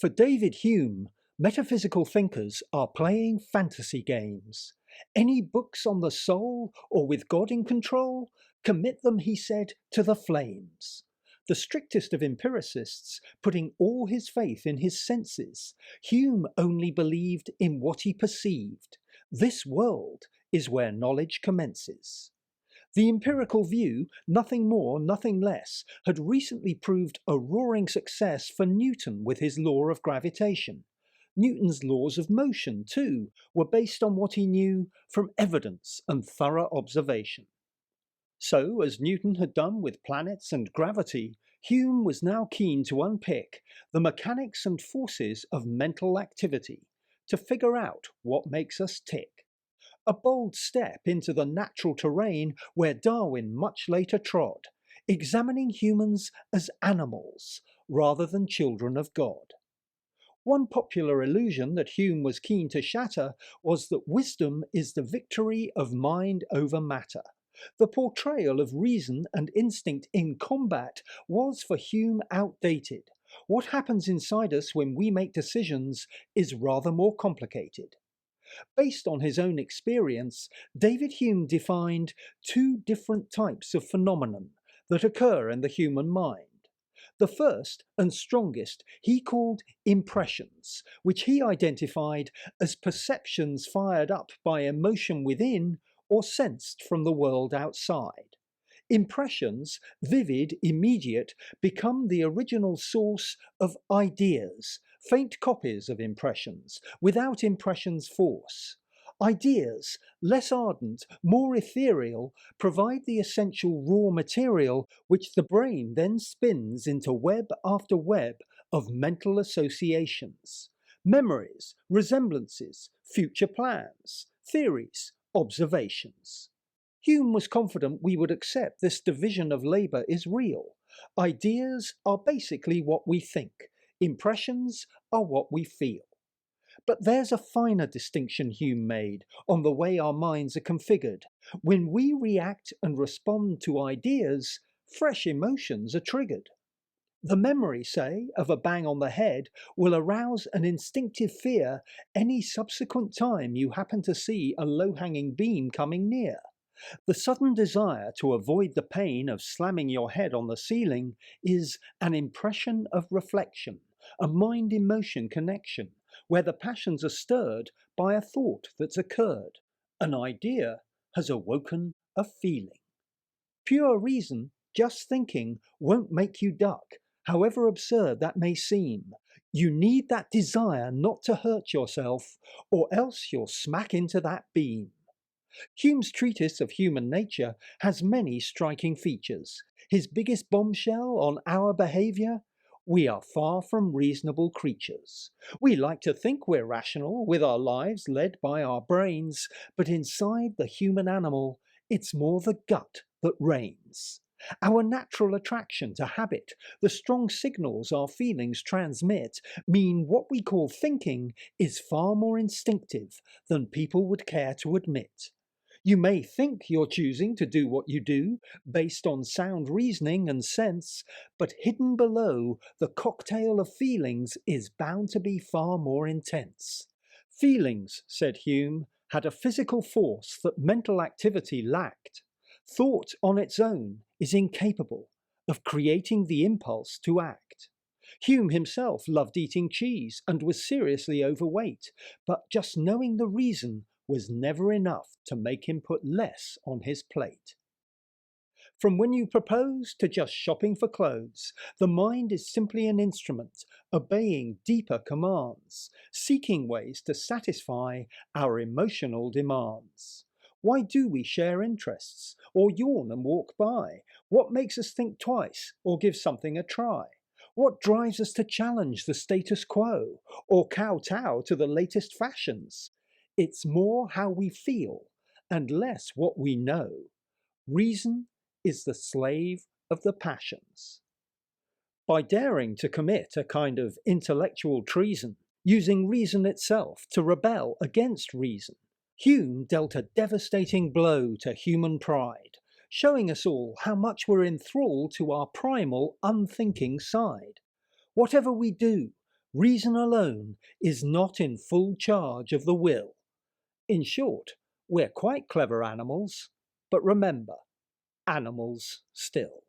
For David Hume, metaphysical thinkers are playing fantasy games. Any books on the soul or with God in control? Commit them, he said, to the flames. The strictest of empiricists, putting all his faith in his senses, Hume only believed in what he perceived. This world is where knowledge commences. The empirical view, nothing more, nothing less, had recently proved a roaring success for Newton with his law of gravitation. Newton's laws of motion, too, were based on what he knew from evidence and thorough observation. So, as Newton had done with planets and gravity, Hume was now keen to unpick the mechanics and forces of mental activity, to figure out what makes us tick. A bold step into the natural terrain where Darwin much later trod, examining humans as animals rather than children of God. One popular illusion that Hume was keen to shatter was that wisdom is the victory of mind over matter. The portrayal of reason and instinct in combat was for Hume outdated. What happens inside us when we make decisions is rather more complicated. Based on his own experience, David Hume defined two different types of phenomenon that occur in the human mind. The first and strongest he called impressions, which he identified as perceptions fired up by emotion within or sensed from the world outside. Impressions, vivid, immediate, become the original source of ideas, faint copies of impressions, without impressions' force. Ideas, less ardent, more ethereal, provide the essential raw material which the brain then spins into web after web of mental associations. Memories, resemblances, future plans, theories, observations. Hume was confident we would accept this division of labour is real. Ideas are basically what we think. Impressions are what we feel. But there's a finer distinction Hume made on the way our minds are configured. When we react and respond to ideas, fresh emotions are triggered. The memory, say, of a bang on the head will arouse an instinctive fear any subsequent time you happen to see a low-hanging beam coming near. The sudden desire to avoid the pain of slamming your head on the ceiling is an impression of reflection, a mind-emotion connection, where the passions are stirred by a thought that's occurred. An idea has awoken a feeling. Pure reason, just thinking, won't make you duck, however absurd that may seem. You need that desire not to hurt yourself, or else you'll smack into that beam. Hume's treatise of human nature has many striking features. His biggest bombshell on our behaviour: we are far from reasonable creatures. We like to think we're rational, with our lives led by our brains, but inside the human animal, it's more the gut that reigns. Our natural attraction to habit, the strong signals our feelings transmit, mean what we call thinking is far more instinctive than people would care to admit. You may think you're choosing to do what you do, based on sound reasoning and sense, but hidden below the cocktail of feelings is bound to be far more intense. Feelings, said Hume, had a physical force that mental activity lacked. Thought on its own is incapable of creating the impulse to act. Hume himself loved eating cheese and was seriously overweight, but just knowing the reason was never enough to make him put less on his plate. From when you propose to just shopping for clothes, the mind is simply an instrument, obeying deeper commands, seeking ways to satisfy our emotional demands. Why do we share interests, or yawn and walk by? What makes us think twice, or give something a try? What drives us to challenge the status quo, or kowtow to the latest fashions? It's more how we feel, and less what we know. Reason is the slave of the passions. By daring to commit a kind of intellectual treason, using reason itself to rebel against reason, Hume dealt a devastating blow to human pride, showing us all how much we're enthralled to our primal, unthinking side. Whatever we do, Reason alone is not in full charge of the will. In short, we're quite clever animals, but remember, animals still.